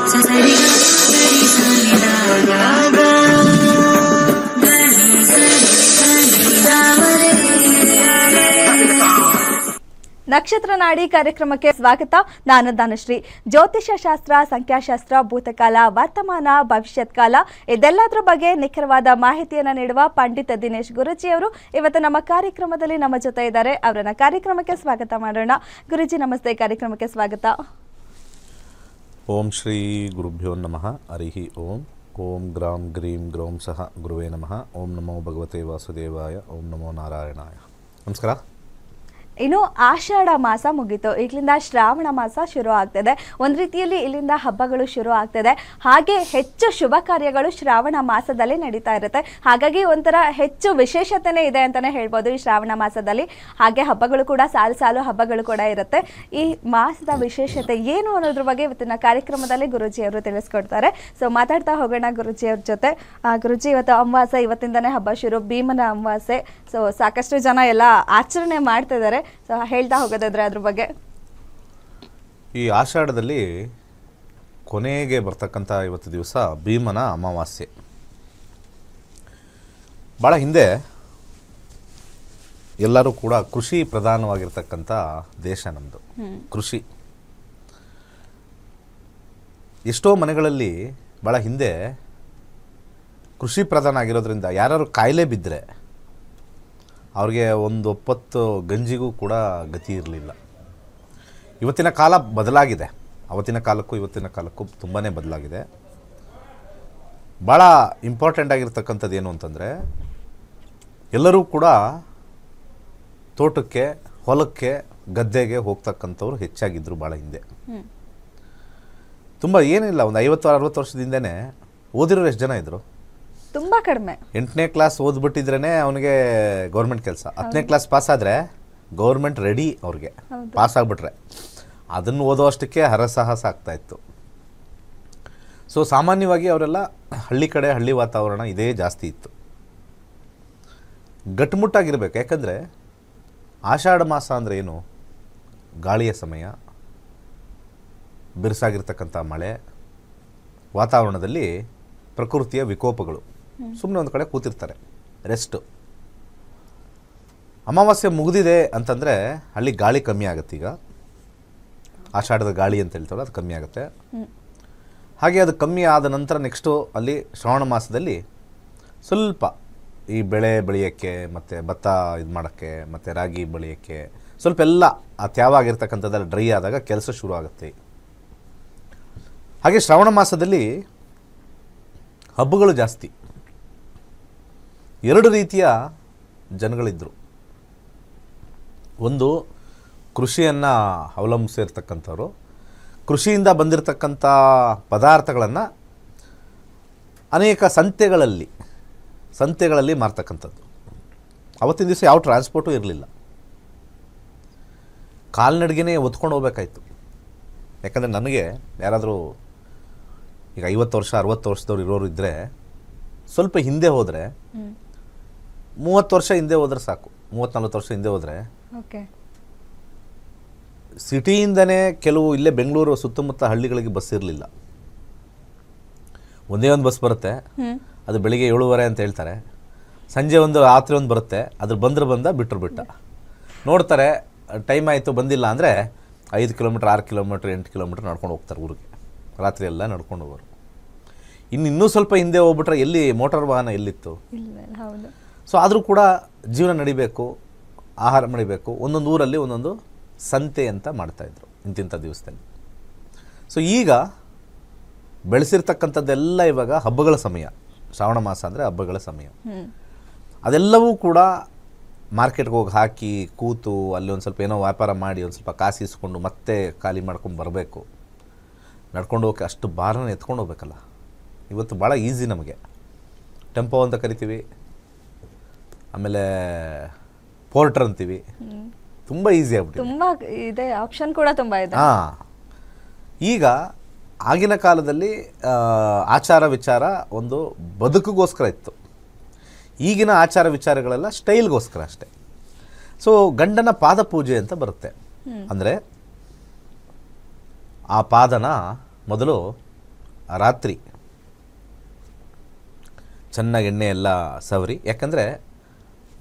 ನಕ್ಷತ್ರ ನಾಡಿ ಕಾರ್ಯಕ್ರಮಕ್ಕೆ ಸ್ವಾಗತ. ನಾನು ಧನಶ್ರೀ. ಜ್ಯೋತಿಷ್ಯ ಶಾಸ್ತ್ರ, ಸಂಖ್ಯಾಶಾಸ್ತ್ರ, ಭೂತಕಾಲ, ವರ್ತಮಾನ, ಭವಿಷ್ಯತ್ ಕಾಲ ಇದೆಲ್ಲದರ ಬಗ್ಗೆ ನಿಖರವಾದ ಮಾಹಿತಿಯನ್ನು ನೀಡುವ ಪಂಡಿತ ದಿನೇಶ್ ಗುರೂಜಿ ಅವರು ಇವತ್ತು ನಮ್ಮ ಕಾರ್ಯಕ್ರಮದಲ್ಲಿ ನಮ್ಮ ಜೊತೆ ಇದ್ದಾರೆ. ಅವರನ್ನ ಕಾರ್ಯಕ್ರಮಕ್ಕೆ ಸ್ವಾಗತ ಮಾಡೋಣ. ಗುರೂಜಿ ನಮಸ್ತೆ, ಕಾರ್ಯಕ್ರಮಕ್ಕೆ ಸ್ವಾಗತ. ಓಂ ಶ್ರೀ ಗುರುಭ್ಯೋ ನಮಃ. ಹರಿ ಓಂ. ಓಂ ಗ್ರಾಂ ಗ್ರೀಂ ಗ್ರೌಂ ಸಹ ಗುರುವೇ ನಮಃ. ಓಂ ನಮೋ ಭಗವತೆ ವಾಸುದೇವಾಯ. ಓಂ ನಮೋ ನಾರಾಯಣಾಯ. ನಮಸ್ಕಾರ. ಇನ್ನು ಆಷಾಢ ಮಾಸ ಮುಗೀತು, ಈಗಲಿಂದ ಶ್ರಾವಣ ಮಾಸ ಶುರು ಆಗ್ತದೆ. ಒಂದು ರೀತಿಯಲ್ಲಿ ಇಲ್ಲಿಂದ ಹಬ್ಬಗಳು ಶುರು ಆಗ್ತದೆ. ಹಾಗೆ ಹೆಚ್ಚು ಶುಭ ಕಾರ್ಯಗಳು ಶ್ರಾವಣ ಮಾಸದಲ್ಲಿ ನಡೀತಾ ಇರುತ್ತೆ. ಹಾಗಾಗಿ ಒಂಥರ ಹೆಚ್ಚು ವಿಶೇಷತೆನೇ ಇದೆ ಅಂತಲೇ ಹೇಳ್ಬೋದು ಈ ಶ್ರಾವಣ ಮಾಸದಲ್ಲಿ. ಹಾಗೆ ಹಬ್ಬಗಳು ಕೂಡ ಸಾಲು ಸಾಲು ಹಬ್ಬಗಳು ಕೂಡ ಇರುತ್ತೆ. ಈ ಮಾಸದ ವಿಶೇಷತೆ ಏನು ಅನ್ನೋದ್ರ ಬಗ್ಗೆ ಇವತ್ತಿನ ಕಾರ್ಯಕ್ರಮದಲ್ಲಿ ಗುರೂಜಿಯವರು ತಿಳಿಸ್ಕೊಡ್ತಾರೆ. ಸೊ ಮಾತಾಡ್ತಾ ಹೋಗೋಣ ಗುರೂಜಿಯವ್ರ ಜೊತೆ. ಗುರೂಜಿ, ಇವತ್ತು ಅಮಾವಾಸ್ಯೆ, ಇವತ್ತಿಂದನೇ ಹಬ್ಬ ಶುರು, ಭೀಮನ ಅಮಾವಾಸ್ಯೆ. ಸೊ ಸಾಕಷ್ಟು ಜನ ಎಲ್ಲ ಆಚರಣೆ ಮಾಡ್ತಿದ್ದಾರೆ. ಸೊ ಹೇಳ್ತಾ ಹೋಗೋದಾದ್ರೆ ಅದ್ರ ಬಗ್ಗೆ. ಈ ಆಷಾಢದಲ್ಲಿ ಕೊನೆಗೆ ಬರ್ತಕ್ಕಂಥ ಇವತ್ತು ದಿವಸ ಭೀಮನ ಅಮಾವಾಸ್ಯೆ. ಭಾಳ ಹಿಂದೆ ಎಲ್ಲರೂ ಕೂಡ ಕೃಷಿ ಪ್ರಧಾನವಾಗಿರ್ತಕ್ಕಂಥ ದೇಶ ನಮ್ಮದು. ಕೃಷಿ ಎಷ್ಟೋ ಮನೆಗಳಲ್ಲಿ ಭಾಳ ಹಿಂದೆ ಕೃಷಿ ಪ್ರಧಾನ ಆಗಿರೋದ್ರಿಂದ ಯಾರು ಕಾಯಿಲೆ ಬಿದ್ದರೆ ಅವ್ರಿಗೆ ಒಂದು ಒಪ್ಪತ್ತು ಗಂಜಿಗೂ ಕೂಡ ಗತಿ ಇರಲಿಲ್ಲ. ಇವತ್ತಿನ ಕಾಲ ಬದಲಾಗಿದೆ. ಅವತ್ತಿನ ಕಾಲಕ್ಕೂ ಇವತ್ತಿನ ಕಾಲಕ್ಕೂ ತುಂಬಾ ಬದಲಾಗಿದೆ. ಭಾಳ ಇಂಪಾರ್ಟೆಂಟ್ ಆಗಿರ್ತಕ್ಕಂಥದ್ದು ಏನು ಅಂತಂದರೆ, ಎಲ್ಲರೂ ಕೂಡ ತೋಟಕ್ಕೆ, ಹೊಲಕ್ಕೆ, ಗದ್ದೆಗೆ ಹೋಗ್ತಕ್ಕಂಥವ್ರು ಹೆಚ್ಚಾಗಿದ್ದರು ಭಾಳ ಹಿಂದೆ. ತುಂಬ ಏನಿಲ್ಲ, ಒಂದು 50-60 ವರ್ಷದಿಂದನೇ ಓದಿರೋರು ಎಷ್ಟು ಜನ ಇದ್ದರು? ತುಂಬ ಕಡಿಮೆ. 8ನೇ ಕ್ಲಾಸ್ ಓದ್ಬಿಟ್ಟಿದ್ರೇ ಅವನಿಗೆ ಗೌರ್ಮೆಂಟ್ ಕೆಲಸ. 10ನೇ ಕ್ಲಾಸ್ ಪಾಸ್ ಆದರೆ ಗೌರ್ಮೆಂಟ್ ರೆಡಿ ಅವ್ರಿಗೆ. ಪಾಸ್ ಆಗಿಬಿಟ್ರೆ ಅದನ್ನು ಓದೋಷ್ಟಕ್ಕೆ ಹರಸಾಹಸ ಆಗ್ತಾಯಿತ್ತು. ಸೊ ಸಾಮಾನ್ಯವಾಗಿ ಅವರೆಲ್ಲ ಹಳ್ಳಿ ಕಡೆ, ಹಳ್ಳಿ ವಾತಾವರಣ ಇದೇ ಜಾಸ್ತಿ ಇತ್ತು. ಗಟ್ಟುಮುಟ್ಟಾಗಿರ್ಬೇಕು. ಯಾಕಂದರೆ ಆಷಾಢ ಮಾಸ ಅಂದರೆ ಏನು? ಗಾಳಿಯ ಸಮಯ, ಬಿರುಸಾಗಿರ್ತಕ್ಕಂಥ ಮಳೆ, ವಾತಾವರಣದಲ್ಲಿ ಪ್ರಕೃತಿಯ ವಿಕೋಪಗಳು. ಸುಮ್ಮನೆ ಒಂದು ಕಡೆ ಕೂತಿರ್ತಾರೆ, ರೆಸ್ಟು. ಅಮಾವಾಸ್ಯೆ ಮುಗಿದಿದೆ ಅಂತಂದರೆ ಅಲ್ಲಿ ಗಾಳಿ ಕಮ್ಮಿ ಆಗುತ್ತೆ. ಈಗ ಆಷಾಢದ ಗಾಳಿ ಅಂತ ಹೇಳ್ತಾರಲ್ಲ, ಅದು ಕಮ್ಮಿ ಆಗುತ್ತೆ. ಹಾಗೆ ಅದು ಕಮ್ಮಿ ಆದ ನಂತರ ನೆಕ್ಸ್ಟು ಅಲ್ಲಿ ಶ್ರಾವಣ ಮಾಸದಲ್ಲಿ ಸ್ವಲ್ಪ ಈ ಬೆಳೆ ಬೆಳೆಯೋಕ್ಕೆ, ಮತ್ತು ಭತ್ತ ಇದು ಮಾಡೋಕ್ಕೆ, ಮತ್ತು ರಾಗಿ ಬೆಳೆಯೋಕ್ಕೆ ಸ್ವಲ್ಪ ಎಲ್ಲ ಆ ತ್ಯಾವ ಆಗಿರ್ತಕ್ಕಂಥದ್ದೆಲ್ಲ ಡ್ರೈ ಆದಾಗ ಕೆಲಸ ಶುರು ಆಗುತ್ತೆ. ಹಾಗೆ ಶ್ರಾವಣ ಮಾಸದಲ್ಲಿ ಹಬ್ಬಗಳು ಜಾಸ್ತಿ. 2 ರೀತಿಯ ಜನಗಳಿದ್ದರು. ಒಂದು ಕೃಷಿಯನ್ನು ಅವಲಂಬಿಸಿರ್ತಕ್ಕಂಥವ್ರು, ಕೃಷಿಯಿಂದ ಬಂದಿರತಕ್ಕಂಥ ಪದಾರ್ಥಗಳನ್ನು ಅನೇಕ ಸಂತೆಗಳಲ್ಲಿ ಮಾರ್ತಕ್ಕಂಥದ್ದು. ಅವತ್ತಿನ ದಿವಸ ಯಾವ ಟ್ರಾನ್ಸ್ಪೋರ್ಟು ಇರಲಿಲ್ಲ, ಕಾಲ್ನಡಿಗೆನೇ ಹೊತ್ಕೊಂಡು ಹೋಗ್ಬೇಕಾಯ್ತು. ಯಾಕಂದರೆ ನನಗೆ ಯಾರಾದರೂ ಈಗ 50 ವರ್ಷ 60 ವರ್ಷದವ್ರು ಇರೋರು ಇದ್ದರೆ, ಸ್ವಲ್ಪ ಹಿಂದೆ ಹೋದರೆ, 30 ವರ್ಷ ಹಿಂದೆ ಹೋದರೆ ಸಾಕು, 30-40 ವರ್ಷ ಹಿಂದೆ ಹೋದರೆ ಸಿಟಿಯಿಂದನೇ ಕೆಲವು ಇಲ್ಲೇ ಬೆಂಗಳೂರು ಸುತ್ತಮುತ್ತ ಹಳ್ಳಿಗಳಿಗೆ ಬಸ್ ಇರಲಿಲ್ಲ. ಒಂದೇ ಒಂದು ಬಸ್ ಬರುತ್ತೆ, ಅದು ಬೆಳಿಗ್ಗೆ 7:30 ಅಂತ ಹೇಳ್ತಾರೆ. ಸಂಜೆ ರಾತ್ರಿ ಒಂದು ಬರುತ್ತೆ, ಅದ್ರ ಬಿಟ್ಟರು ಬಿಟ್ಟ ನೋಡ್ತಾರೆ. ಟೈಮ್ ಆಯಿತು ಬಂದಿಲ್ಲ ಅಂದರೆ 5 ಕಿಲೋಮೀಟ್ರ್ 6 ಕಿಲೋಮೀಟ್ರ್ 8 ಕಿಲೋಮೀಟ್ರ್ ನಡ್ಕೊಂಡು ಹೋಗ್ತಾರೆ ಊರಿಗೆ. ರಾತ್ರಿ ಎಲ್ಲ ನಡ್ಕೊಂಡು ಹೋಗೋರು. ಇನ್ನೂ ಸ್ವಲ್ಪ ಹಿಂದೆ ಹೋಗ್ಬಿಟ್ರೆ ಎಲ್ಲಿ ಮೋಟಾರ್ ವಾಹನ ಎಲ್ಲಿತ್ತು? ಸೊ ಆದರೂ ಕೂಡ ಜೀವನ ನಡಿಬೇಕು, ಆಹಾರ ನಡಿಬೇಕು. ಒಂದೊಂದು ಊರಲ್ಲಿ ಒಂದೊಂದು ಸಂತೆ ಅಂತ ಮಾಡ್ತಾಯಿದ್ರು ಇಂತಿಂಥ ದಿವಸದಲ್ಲಿ. ಸೊ ಈಗ ಬೆಳೆಸಿರ್ತಕ್ಕಂಥದ್ದೆಲ್ಲ ಇವಾಗ ಹಬ್ಬಗಳ ಸಮಯ. ಶ್ರಾವಣ ಮಾಸ ಅಂದರೆ ಹಬ್ಬಗಳ ಸಮಯ. ಅದೆಲ್ಲವೂ ಕೂಡ ಮಾರ್ಕೆಟ್ಗೆ ಹೋಗಿ ಹಾಕಿ ಕೂತು ಅಲ್ಲಿ ಒಂದು ಸ್ವಲ್ಪ ಏನೋ ವ್ಯಾಪಾರ ಮಾಡಿ ಒಂದು ಸ್ವಲ್ಪ ಕಾಸು ಇಸ್ಕೊಂಡು ಮತ್ತೆ ಖಾಲಿ ಮಾಡ್ಕೊಂಡು ಬರಬೇಕು. ನಡ್ಕೊಂಡು ಹೋಗೋಕ್ಕೆ ಅಷ್ಟು ಭಾರನ ಎತ್ಕೊಂಡು ಹೋಗ್ಬೇಕಲ್ಲ. ಇವತ್ತು ಭಾಳ ಈಸಿ ನಮಗೆ. ಟೆಂಪೋ ಅಂತ ಕರಿತೀವಿ, ಆಮೇಲೆ ಪೋರ್ಟರ್ ಅಂತೀವಿ. ತುಂಬ ಈಸಿ ಆಗ್ಬಿಟ್ಟು ತುಂಬ ಇದೆ, ಆಪ್ಷನ್ ಕೂಡ ತುಂಬ ಇದೆ. ಈಗ ಆಗಿನ ಕಾಲದಲ್ಲಿ ಆಚಾರ ವಿಚಾರ ಒಂದು ಬದುಕಿಗೋಸ್ಕರ ಇತ್ತು. ಈಗಿನ ಆಚಾರ ವಿಚಾರಗಳೆಲ್ಲ ಸ್ಟೈಲ್ಗೋಸ್ಕರ ಅಷ್ಟೆ. ಸೊ ಗಂಡನ ಪಾದ ಪೂಜೆ ಅಂತ ಬರುತ್ತೆ. ಅಂದರೆ ಆ ಪಾದನ ಮೊದಲು ರಾತ್ರಿ ಚೆನ್ನಾಗಿ ಎಣ್ಣೆ ಎಲ್ಲ ಸವರಿ, ಯಾಕಂದರೆ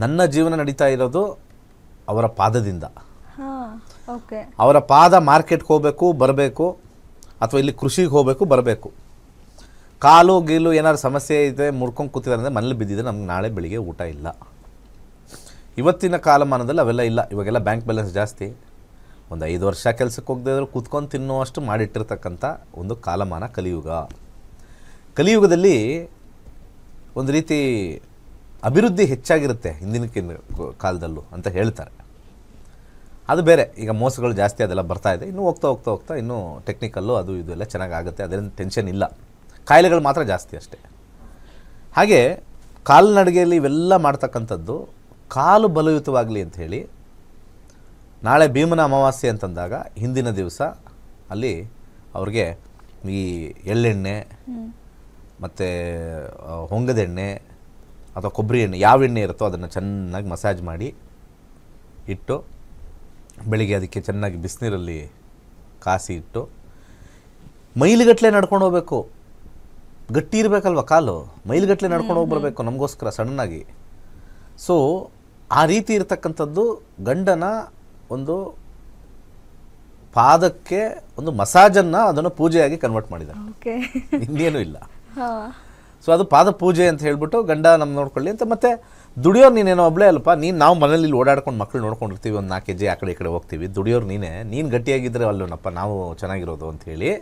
ನನ್ನ ಜೀವನ ನಡೀತಾ ಇರೋದು ಅವರ ಪಾದದಿಂದ. ಓಕೆ. ಅವರ ಪಾದ ಮಾರ್ಕೆಟ್ಗೆ ಹೋಗಬೇಕು ಬರಬೇಕು, ಅಥವಾ ಇಲ್ಲಿ ಕೃಷಿಗೆ ಹೋಗಬೇಕು ಬರಬೇಕು. ಕಾಲು ಗೀಲು ಏನಾದ್ರು ಸಮಸ್ಯೆ ಇದೆ, ಮುರ್ಕೊಂಡು ಕೂತಿದ್ದಾರೆ ಅಂದರೆ ಮನೇಲಿ ಬಿದ್ದಿದೆ, ನಮ್ಗೆ ನಾಳೆ ಬೆಳಿಗ್ಗೆ ಊಟ ಇಲ್ಲ. ಇವತ್ತಿನ ಕಾಲಮಾನದಲ್ಲಿ ಅವೆಲ್ಲ ಇಲ್ಲ. ಇವಾಗೆಲ್ಲ ಬ್ಯಾಂಕ್ ಬ್ಯಾಲೆನ್ಸ್ ಜಾಸ್ತಿ. ಒಂದು 5 ವರ್ಷ ಕೆಲಸಕ್ಕೆ ಹೋಗದೇ ಇದ್ರೂ ಕೂತ್ಕೊಂಡು ತಿನ್ನುವಷ್ಟು ಮಾಡಿಟ್ಟಿರ್ತಕ್ಕಂಥ ಒಂದು ಕಾಲಮಾನ ಕಲಿಯುಗ. ಕಲಿಯುಗದಲ್ಲಿ ಒಂದು ರೀತಿ ಅಭಿವೃದ್ಧಿ ಹೆಚ್ಚಾಗಿರುತ್ತೆ ಹಿಂದಿನ ಕಾಲದಲ್ಲೂ ಅಂತ ಹೇಳ್ತಾರೆ. ಅದು ಬೇರೆ. ಈಗ ಮೋಸಗಳು ಜಾಸ್ತಿ ಅದೆಲ್ಲ ಬರ್ತಾ ಇದೆ. ಇನ್ನೂ ಹೋಗ್ತಾ ಹೋಗ್ತಾ ಹೋಗ್ತಾ ಇನ್ನೂ ಟೆಕ್ನಿಕಲ್ಲು ಅದು ಇದು ಎಲ್ಲ ಚೆನ್ನಾಗಾಗುತ್ತೆ, ಅದೇನು ಟೆನ್ಷನ್ ಇಲ್ಲ. ಕಾಯಿಲೆಗಳು ಮಾತ್ರ ಜಾಸ್ತಿ ಅಷ್ಟೇ. ಹಾಗೆ ಕಾಲ್ನಡಿಗೆಯಲ್ಲಿ ಇವೆಲ್ಲ ಮಾಡ್ತಕ್ಕಂಥದ್ದು ಕಾಲು ಬಲಯುತವಾಗಲಿ ಅಂಥೇಳಿ ನಾಳೆ ಭೀಮನ ಅಮಾವಾಸ್ಯೆ ಅಂತಂದಾಗ ಹಿಂದಿನ ದಿವಸ ಅಲ್ಲಿ ಅವ್ರಿಗೆ ಈ ಎಳ್ಳೆಣ್ಣೆ ಮತ್ತು ಹೊಂಗದೆಣ್ಣೆ ಅಥವಾ ಕೊಬ್ಬರಿ ಎಣ್ಣೆ, ಯಾವ ಎಣ್ಣೆ ಇರುತ್ತೋ ಅದನ್ನು ಚೆನ್ನಾಗಿ ಮಸಾಜ್ ಮಾಡಿ ಇಟ್ಟು ಬೆಳಿಗ್ಗೆ ಅದಕ್ಕೆ ಚೆನ್ನಾಗಿ ಬಿಸಿನೀರಲ್ಲಿ ಕಾಸಿ ಇಟ್ಟು ಮೈಲಿಗಟ್ಟಲೆ ನಡ್ಕೊಂಡು ಹೋಗಬೇಕು. ಗಟ್ಟಿ ಇರಬೇಕಲ್ವ ಕಾಲು, ಮೈಲಿಗಟ್ಟಲೆ ನಡ್ಕೊಂಡು ಹೋಗಿ ಬರಬೇಕು ನಮಗೋಸ್ಕರ ಸಣ್ಣಾಗಿ. ಸೊ ಆ ರೀತಿ ಇರತಕ್ಕಂಥದ್ದು ಗಂಡನ ಒಂದು ಪಾದಕ್ಕೆ ಒಂದು ಮಸಾಜನ್ನು ಅದನ್ನು ಪೂಜೆಯಾಗಿ ಕನ್ವರ್ಟ್ ಮಾಡಿದ್ದಾರೆ, ಇನ್ನೇನು ಇಲ್ಲ. ಸೊ ಅದು ಪಾದ ಪೂಜೆ ಅಂತ ಹೇಳ್ಬಿಟ್ಟು ಗಂಡ ನಮ್ಮ ನೋಡ್ಕೊಳ್ಳಿ ಅಂತ. ಮತ್ತು ದುಡಿಯೋರು ನೀನೇನೋ ಒಬ್ಬಳೇ ಅಲ್ಪ, ನಾವು ಮನೇಲಿ ಓಡಾಡ್ಕೊಂಡು ಮಕ್ಕಳು ನೋಡ್ಕೊಂಡಿರ್ತೀವಿ, ಒಂದು 4 ಹೆಜ್ಜೆ ಆ ಕಡೆ ಈ ಕಡೆ ಹೋಗ್ತೀವಿ. ದುಡಿಯೋರು ನೀನು ಗಟ್ಟಿಯಾಗಿದ್ದರೆ ಅಲ್ಲೋನಪ್ಪ ನಾವು ಚೆನ್ನಾಗಿರೋದು ಅಂಥೇಳಿ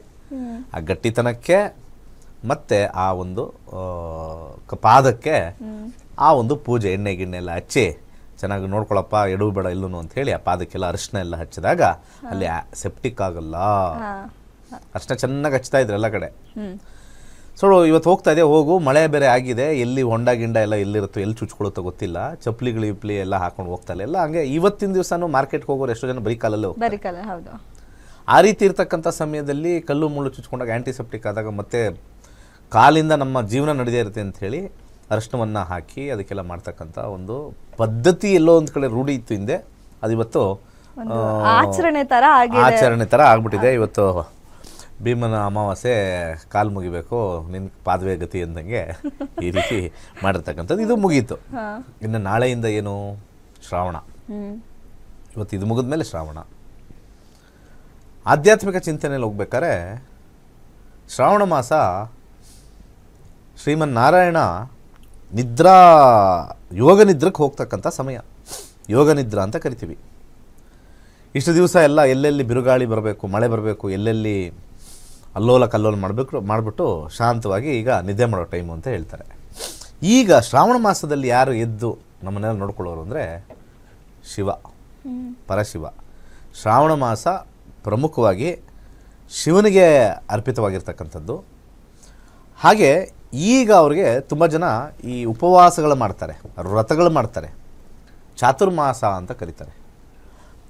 ಆ ಗಟ್ಟಿತನಕ್ಕೆ ಮತ್ತು ಆ ಒಂದು ಪಾದಕ್ಕೆ ಆ ಒಂದು ಪೂಜೆ ಎಣ್ಣೆ ಗಿಣ್ಣೆ ಎಲ್ಲ ಹಚ್ಚಿ ಚೆನ್ನಾಗಿ ನೋಡ್ಕೊಳಪ್ಪ, ಎಡವು ಬೇಡ ಇಲ್ಲೂ ಅಂತ ಹೇಳಿ ಆ ಪಾದಕ್ಕೆಲ್ಲ ಅರಿಶಿನ ಎಲ್ಲ ಹಚ್ಚಿದಾಗ ಅಲ್ಲಿ ಸೆಪ್ಟಿಕ್ ಆಗಲ್ಲ. ಅರಿಶಿನ ಚೆನ್ನಾಗಿ ಹಚ್ತಾ ಇದ್ರು ಎಲ್ಲ ಕಡೆ. ಸೊ ಇವತ್ತು ಹೋಗ್ತಾ ಇದೆ, ಹೋಗು, ಮಳೆ ಬೇರೆ ಆಗಿದೆ, ಎಲ್ಲಿ ಹೊಂಡ ಗಿಂಡ ಎಲ್ಲ ಎಲ್ಲಿರುತ್ತೋ, ಎಲ್ಲಿ ಚುಚ್ಕೊಳ್ಳುತ್ತೋ ಗೊತ್ತಿಲ್ಲ, ಚಪ್ಪಲಿಗಳು ಇಪ್ಲಿ ಎಲ್ಲ ಹಾಕೊಂಡು ಹೋಗ್ತಾ ಇಲ್ಲ. ಹಂಗೆ ಇವತ್ತಿನ ದಿವಸನೂ ಮಾರ್ಕೆಟ್ಗೆ ಹೋಗೋರು ಎಷ್ಟೋ ಜನ ಬರೀ ಕಾಲಲ್ಲೇ ಹೋಗ್ತಾರೆ. ಆ ರೀತಿ ಇರ್ತಕ್ಕಂಥ ಸಮಯದಲ್ಲಿ ಕಲ್ಲು ಮುಳ್ಳು ಚುಚ್ಕೊಂಡಾಗ ಆ್ಯಂಟಿಸೆಪ್ಟಿಕ್ ಆದಾಗ ಮತ್ತೆ ಕಾಲಿಂದ ನಮ್ಮ ಜೀವನ ನಡೆದೇ ಇರುತ್ತೆ ಅಂಥೇಳಿ ಅರಿಶಿನವನ್ನು ಹಾಕಿ ಅದಕ್ಕೆಲ್ಲ ಮಾಡ್ತಕ್ಕಂಥ ಒಂದು ಪದ್ಧತಿ ಎಲ್ಲೋ ಒಂದು ಕಡೆ ರೂಢಿ ಇತ್ತು ಹಿಂದೆ. ಅದು ಇವತ್ತು ಆಚರಣೆ ಥರ ಆಗ್ಬಿಟ್ಟಿದೆ. ಇವತ್ತು ಭೀಮನ ಅಮಾವಾಸ್ಯೆ ಕಾಲು ಮುಗಿಬೇಕು, ನಿನ್ನ ಪಾದವೇ ಗತಿ ಅಂದಂಗೆ ಈ ರೀತಿ ಮಾಡಿರ್ತಕ್ಕಂಥದ್ದು. ಇದು ಮುಗೀತು. ಇನ್ನು ನಾಳೆಯಿಂದ ಏನು ಶ್ರಾವಣ. ಇವತ್ತು ಇದು ಮುಗಿದ ಮೇಲೆ ಶ್ರಾವಣ. ಆಧ್ಯಾತ್ಮಿಕ ಚಿಂತನೆಯಲ್ಲಿ ಹೋಗ್ಬೇಕಾದ್ರೆ ಶ್ರಾವಣ ಮಾಸ ಶ್ರೀಮನ್ನಾರಾಯಣ ಯೋಗ ನಿದ್ರಕ್ಕೆ ಹೋಗ್ತಕ್ಕಂಥ ಸಮಯ. ಯೋಗ ನಿದ್ರಾ ಅಂತ ಕರಿತೀವಿ. ಇಷ್ಟು ದಿವಸ ಎಲ್ಲ ಎಲ್ಲೆಲ್ಲಿ ಬಿರುಗಾಳಿ ಬರಬೇಕು, ಮಳೆ ಬರಬೇಕು, ಎಲ್ಲೆಲ್ಲಿ ಅಲ್ಲೋಲ ಕಲ್ಲೋಲ ಮಾಡಿಬಿಟ್ಟು ಶಾಂತವಾಗಿ ಈಗ ನಿದ್ದೆ ಮಾಡೋ ಟೈಮು ಅಂತ ಹೇಳ್ತಾರೆ. ಈಗ ಶ್ರಾವಣ ಮಾಸದಲ್ಲಿ ಯಾರು ಎದ್ದು ನಮ್ಮನ್ನೆಲ್ಲ ನೋಡ್ಕೊಳ್ಳೋರು ಅಂದರೆ ಶಿವ, ಪರಶಿವ. ಶ್ರಾವಣ ಮಾಸ ಪ್ರಮುಖವಾಗಿ ಶಿವನಿಗೆ ಅರ್ಪಿತವಾಗಿರ್ತಕ್ಕಂಥದ್ದು. ಹಾಗೆ ಈಗ ಅವ್ರಿಗೆ ತುಂಬ ಜನ ಈ ಉಪವಾಸಗಳು ಮಾಡ್ತಾರೆ, ವ್ರತಗಳು ಮಾಡ್ತಾರೆ, ಚಾತುರ್ಮಾಸ ಅಂತ ಕರೀತಾರೆ.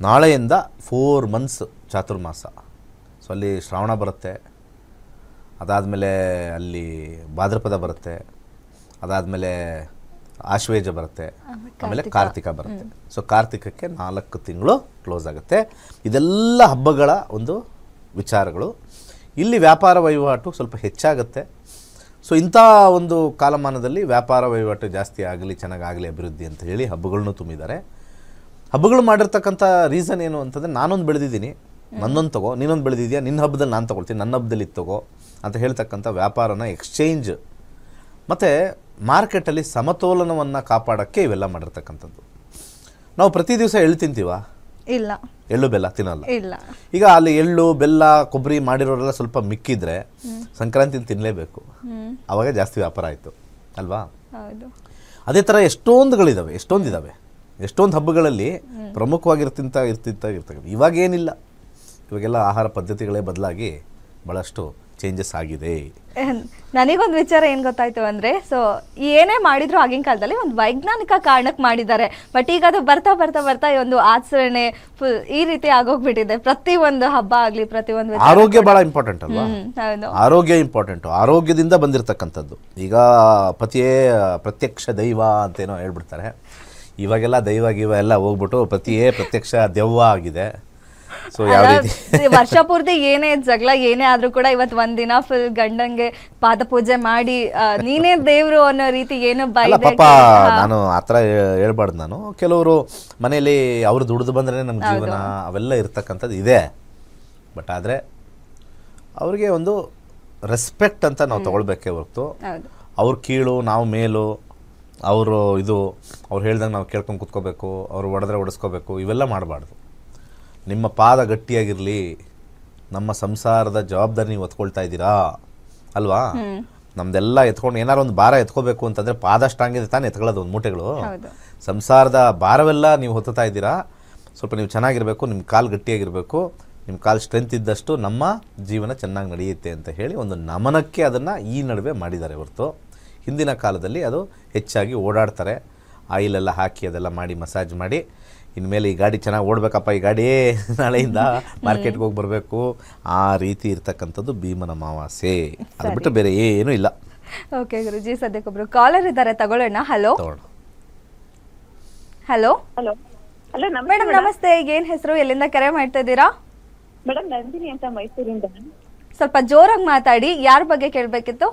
ನಾಳೆಯಿಂದ 4 months ಚಾತುರ್ಮಾಸ. ಸೊ ಅಲ್ಲಿ ಶ್ರಾವಣ ಬರುತ್ತೆ, ಅದಾದಮೇಲೆ ಅಲ್ಲಿ ಭಾದ್ರಪದ ಬರುತ್ತೆ, ಅದಾದಮೇಲೆ ಆಶ್ವೇಜ ಬರುತ್ತೆ, ಆಮೇಲೆ ಕಾರ್ತಿಕ ಬರುತ್ತೆ. ಸೊ ಕಾರ್ತಿಕಕ್ಕೆ 4 ತಿಂಗಳು ಕ್ಲೋಸ್ ಆಗುತ್ತೆ. ಇದೆಲ್ಲ ಹಬ್ಬಗಳ ಒಂದು ವಿಚಾರಗಳು. ಇಲ್ಲಿ ವ್ಯಾಪಾರ ವಹಿವಾಟು ಸ್ವಲ್ಪ ಹೆಚ್ಚಾಗುತ್ತೆ. ಸೊ ಇಂಥ ಒಂದು ಕಾಲಮಾನದಲ್ಲಿ ವ್ಯಾಪಾರ ವಹಿವಾಟು ಜಾಸ್ತಿ ಆಗಲಿ, ಚೆನ್ನಾಗಾಗಲಿ, ಅಭಿವೃದ್ಧಿ ಅಂತ ಹೇಳಿ ಹಬ್ಬಗಳನ್ನೂ ತುಂಬಿದ್ದಾರೆ. ಹಬ್ಬಗಳು ಮಾಡಿರ್ತಕ್ಕಂಥ ರೀಸನ್ ಏನು ಅಂತಂದರೆ, ನಾನೊಂದು ಬೆಳೆದಿದ್ದೀನಿ, ನನ್ನೊಂದು ತಗೋ, ನೀನೊಂದು ಬೆಳೆದಿದ್ಯಾ, ನಿನ್ನ ಹಬ್ಬದಲ್ಲಿ ನಾನು ತೊಗೊಳ್ತೀನಿ, ನನ್ನ ಹಬ್ಬದಲ್ಲಿ ಇದು ತಗೋ ಅಂತ ಹೇಳ್ತಕ್ಕಂಥ ವ್ಯಾಪಾರನ ಎಕ್ಸ್ಚೇಂಜ್ ಮತ್ತು ಮಾರ್ಕೆಟಲ್ಲಿ ಸಮತೋಲನವನ್ನು ಕಾಪಾಡೋಕ್ಕೆ ಇವೆಲ್ಲ ಮಾಡಿರ್ತಕ್ಕಂಥದ್ದು. ನಾವು ಪ್ರತಿ ದಿವಸ ಎಳ್ಳು ತಿಂತೀವ? ಇಲ್ಲ. ಎಳ್ಳು ಬೆಲ್ಲ ತಿನ್ನಲ್ಲ. ಈಗ ಅಲ್ಲಿ ಎಳ್ಳು ಬೆಲ್ಲ ಕೊಬ್ಬರಿ ಮಾಡಿರೋರೆಲ್ಲ ಸ್ವಲ್ಪ ಮಿಕ್ಕಿದ್ರೆ ಸಂಕ್ರಾಂತಿ ತಿನ್ನಲೇಬೇಕು, ಆವಾಗ ಜಾಸ್ತಿ ವ್ಯಾಪಾರ ಆಯಿತು ಅಲ್ವಾ? ಅದೇ ಥರ ಎಷ್ಟೊಂದಿದ್ದಾವೆ, ಎಷ್ಟೊಂದು ಹಬ್ಬಗಳಲ್ಲಿ ಪ್ರಮುಖವಾಗಿರ್ತಕ್ಕಂಥ ಇವಾಗೇನಿಲ್ಲ. ಇವಾಗೆಲ್ಲ ಆಹಾರ ಪದ್ಧತಿಗಳೇ ಬದಲಾಗಿ ಭಾಳಷ್ಟು ಚೇಂಜಸ್ ಆಗಿದೆ. ನನಗೊಂದು ವಿಚಾರ ಏನು ಗೊತ್ತಾಯ್ತು ಅಂದರೆ, ಸೊ ಏನೇ ಮಾಡಿದ್ರು ಆಗಿನ ಕಾಲದಲ್ಲಿ ಒಂದು ವೈಜ್ಞಾನಿಕ ಕಾರಣಕ್ಕೆ ಮಾಡಿದ್ದಾರೆ. ಬಟ್ ಈಗ ಅದು ಬರ್ತಾ ಬರ್ತಾ ಬರ್ತಾ ಒಂದು ಆಚರಣೆ ಫುಲ್ ಈ ರೀತಿ ಆಗೋಗ್ಬಿಟ್ಟಿದೆ. ಪ್ರತಿಯೊಂದು ಹಬ್ಬ ಆಗಲಿ, ಪ್ರತಿಯೊಂದು ಆರೋಗ್ಯ ಭಾಳ ಇಂಪಾರ್ಟೆಂಟ್ ಅಲ್ವಾ? ಆರೋಗ್ಯ ಇಂಪಾರ್ಟೆಂಟು, ಆರೋಗ್ಯದಿಂದ ಬಂದಿರತಕ್ಕಂಥದ್ದು. ಈಗ ಪತಿಯೇ ಪ್ರತ್ಯಕ್ಷ ದೈವ ಅಂತೇನೋ ಹೇಳ್ಬಿಡ್ತಾರೆ. ಇವಾಗೆಲ್ಲ ದೈವ ಗೀವ ಎಲ್ಲ ಹೋಗ್ಬಿಟ್ಟು ಪತಿಯೇ ಪ್ರತ್ಯಕ್ಷ ದೆವ್ವ ಆಗಿದೆ. ಸೊ ಯಾವ ರೀತಿ ವರ್ಷ ಪೂರ್ತಿ ಏನೇ ಜಗಳ ಏನೇ ಆದ್ರೂ ಕೂಡ ಇವತ್ತು ಒಂದಿನ ಫುಲ್ ಗಂಡಂಗೆ ಪಾದ ಪೂಜೆ ಮಾಡಿ ನೀನೇ ದೇವ್ರು ಅನ್ನೋ ರೀತಿ ಏನು ಅಲ್ಲ ಬೈದೆ ಪಾಪ ನಾನು ಆ ಥರ ಹೇಳ್ಬಾರ್ದು. ನಾನು ಕೆಲವರು ಮನೇಲಿ ಅವ್ರು ದುಡ್ದು ಬಂದ್ರೆ ನಮ್ಮ ಜೀವನ ಅವೆಲ್ಲ ಇರ್ತಕ್ಕಂಥದ್ದು ಇದೆ. ಬಟ್ ಆದರೆ ಅವ್ರಿಗೆ ಒಂದು ರೆಸ್ಪೆಕ್ಟ್ ಅಂತ ನಾವು ತಗೊಳ್ಬೇಕೇ ಹೊರತು ಹೌದು. ಅವ್ರ ಕೀಳು ನಾವು ಮೇಲು, ಅವರು ಇದು ಅವ್ರು ಹೇಳ್ದಂಗೆ ನಾವು ಕೇಳ್ಕೊಂಡು ಕೂತ್ಕೋಬೇಕು, ಅವ್ರು ಹೊಡೆದ್ರೆ ಹೊಡೆಸ್ಕೋಬೇಕು, ಇವೆಲ್ಲ ಮಾಡಬಾರ್ದು. ನಿಮ್ಮ ಪಾದ ಗಟ್ಟಿಯಾಗಿರಲಿ, ನಮ್ಮ ಸಂಸಾರದ ಜವಾಬ್ದಾರಿ ನೀವು ಹೊತ್ಕೊಳ್ತಾ ಇದ್ದೀರಾ ಅಲ್ವಾ? ನಮ್ದೆಲ್ಲ ಎತ್ಕೊಂಡು ಏನಾರು ಒಂದು ಭಾರ ಎತ್ಕೋಬೇಕು ಅಂತಂದರೆ ಪಾದ ಸ್ಟ್ರಾಂಗ್ ಇದೆ ತಾನೇ ಎತ್ಕೊಳ್ಳೋದು ಒಂದು ಮೂಟೆಗಳು. ಸಂಸಾರದ ಭಾರವೆಲ್ಲ ನೀವು ಹೊತ್ತಾ ಇದ್ದೀರಾ. ಸ್ವಲ್ಪ ನೀವು ಚೆನ್ನಾಗಿರಬೇಕು, ನಿಮ್ಮ ಕಾಲು ಗಟ್ಟಿಯಾಗಿರಬೇಕು, ನಿಮ್ಮ ಕಾಲು ಸ್ಟ್ರೆಂತ್ ಇದ್ದಷ್ಟು ನಮ್ಮ ಜೀವನ ಚೆನ್ನಾಗಿ ನಡೆಯುತ್ತೆ ಅಂತ ಹೇಳಿ ಒಂದು ನಮನಕ್ಕೆ ಅದನ್ನು ಈ ನಡುವೆ ಮಾಡಿದ್ದಾರೆ ಹೊರತು ಹಿಂದಿನ ಕಾಲದಲ್ಲಿ ಅದು ಹೆಚ್ಚಾಗಿ ಓಡಾಡ್ತಾರೆ. ಆಯಿಲೆಲ್ಲ ಹಾಕಿ ಅದೆಲ್ಲ ಮಾಡಿ ಮಸಾಜ್ ಮಾಡಿ ಇನ್ಮೇಲೆ ಈ ಗಾಡಿ ಚೆನ್ನಾಗಿ ಓಡಬೇಕಪ್ಪ, ಈ ಗಾಡಿ ನಾಳೆಯಿಂದ ಮಾರ್ಕೆಟ್ಗೆ ಹೋಗಿ ಬರಬೇಕು, ಆ ರೀತಿ ಇರ್ತಕ್ಕಂಥದ್ದು ಭೀಮನ ಅಮಾವಾಸ್ಯೆ. ಅದು ಬಿಟ್ಟು ಬೇರೆ ಏನೂ ಇಲ್ಲ. ಓಕೆ ಗುರುಜಿ, ಸದ್ಯಕ್ಕೊಬ್ರು ಕಾಲರ್ ಇದ್ದಾರೆ, ತಗೊಳ್ಳೋಣ. Hello hello hello hello madam ನಮಸ್ತೆ. ಏನ್ ಹೆಸರು, ಎಲ್ಲಿಂದ ಕರೆ ಮಾಡ್ತಾ ಇದ್ದೀರಾ? ಮೇಡಮ್ ನಂದಿನಿ ಅಂತ, ಮೈಸೂರಿಂದ. ಸ್ವಲ್ಪ ಜೋರಾಗಿ ಮಾತಾಡಿ. ಯಾರ ಬಗ್ಗೆ ಕೇಳಬೇಕಿತ್ತು?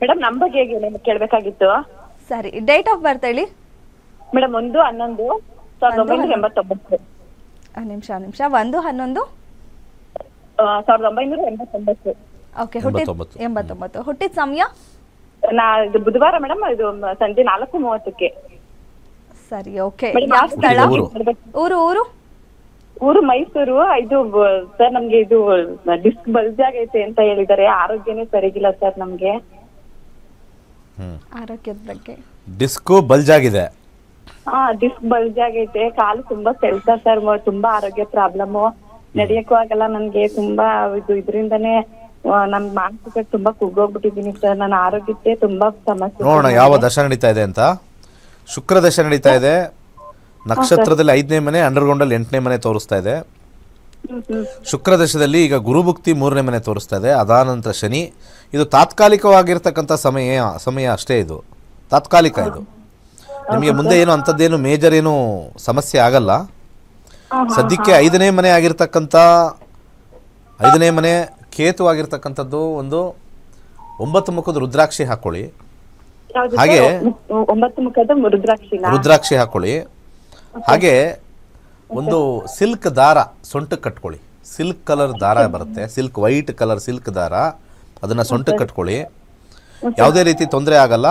ಮೇಡಮ್ ನಮ್ಮ ಬಗ್ಗೆ ಕೇಳಬೇಕಾಗಿತ್ತು. ಸರಿ, ಡೇಟ್ ಆಫ್ ಬರ್ತ್ ಹೇಳಿ ಮೇಡಮ್. 1/11/1989. ನಿಮಿಷ 1/11 1989. ಓಕೆ. ಹುಟ್ಟಿದ 89. ಹುಟ್ಟಿದ ಸಮಯ ಇದು ಬುಧವಾರ ಮೇಡಮ್. ಇದು ಸಂಜೆ 4:30ಕ್ಕೆ. ಸರಿ, ಓಕೆ. ಯಾವ ಸ್ಥಳ? ಊರು ಊರು ಊರು ಮೈಸೂರು. ಇದು ಸರ್ ನಮ್ಗೆ ಇದು ಡಿಸ್ಕ್ ಬಲ್ಜ್ ಆಗೈತೆ ಅಂತ ಹೇಳಿದ್ದಾರೆ. ಆರೋಗ್ಯನೇ ಸರಿಗಿಲ್ಲ ಸರ್ ನಮ್ಗೆ. ಆರೋಗ್ಯದ ಬಗ್ಗೆ ಡಿಸ್ಕು ಬಲ್ಜ್ ಆಗಿದೆ. ಡಿಸ್ಕ್ ಬಲ್ಜ್ ಆಗೈತೆ. ಕಾಲು ತುಂಬಾ ಸೆಳ್ತ ಸರ್. ತುಂಬಾ ಆರೋಗ್ಯ ಪ್ರಾಬ್ಲಮ್. ನಡೆಯಕ್ಕೂ ಆಗಲ್ಲ ನನ್ಗೆ. ತುಂಬಾ ಇದರಿಂದಾನೇ ನಮ್ ಮಾನಸಿಕ ತುಂಬಾ ಕುಗ್ಗೋಗ್ಬಿಟ್ಟಿದೀನಿ ಸರ್. ನನ್ನ ಆರೋಗ್ಯಕ್ಕೆ ತುಂಬಾ ಸಮಸ್ಯೆ. ನೋಡೋಣ ಯಾವ ದಶ ನಡೀತಾ ಇದೆ ಅಂತ. ಶುಕ್ರ ದಶ ನಡೀತಾ ಇದೆ. ನಕ್ಷತ್ರದಲ್ಲಿ 5ನೇ ಮನೆ, ಅಂಡರ್ಗ್ರೌಂಡಲ್ಲಿ 8ನೇ ಮನೆ ತೋರಿಸ್ತಾ ಇದೆ. ಶುಕ್ರ ದಶದಲ್ಲಿ ಈಗ ಗುರುಭುಕ್ತಿ 3ನೇ ಮನೆ ತೋರಿಸ್ತಾ ಇದೆ. ಅದಾನಂತರ ಶನಿ. ಇದು ತಾತ್ಕಾಲಿಕವಾಗಿರ್ತಕ್ಕಂಥ ಸಮಯ ಅಷ್ಟೇ. ಇದು ತಾತ್ಕಾಲಿಕ. ಇದು ನಿಮಗೆ ಮುಂದೆ ಏನು ಅಂಥದ್ದೇನು ಮೇಜರ್ ಏನು ಸಮಸ್ಯೆ ಆಗಲ್ಲ. ಸದ್ಯಕ್ಕೆ 5ನೇ ಮನೆ ಆಗಿರ್ತಕ್ಕಂಥ 5ನೇ ಮನೆ ಕೇತು ಆಗಿರ್ತಕ್ಕಂಥದ್ದು ಒಂದು 9 ಮುಖದ ರುದ್ರಾಕ್ಷಿ ಹಾಕೊಳ್ಳಿ. ಹಾಗೆ 9 ಮುಖದ ರುದ್ರಾಕ್ಷಿ ಹಾಕೊಳ್ಳಿ. ಹಾಗೆ ಒಂದು ಸಿಲ್ಕ್ ದಾರ ಸೊಂಟಕ್ಕೆ ಕಟ್ಕೊಳ್ಳಿ. ಸಿಲ್ಕ್ ಕಲರ್ ದಾರ ಬರುತ್ತೆ, ಸಿಲ್ಕ್ ವೈಟ್ ಕಲರ್ ಸಿಲ್ಕ್ ದಾರ, ಅದನ್ನು ಸೊಂಟಕ್ಕೆ ಕಟ್ಕೊಳ್ಳಿ. ಯಾವುದೇ ರೀತಿ ತೊಂದರೆ ಆಗಲ್ಲ.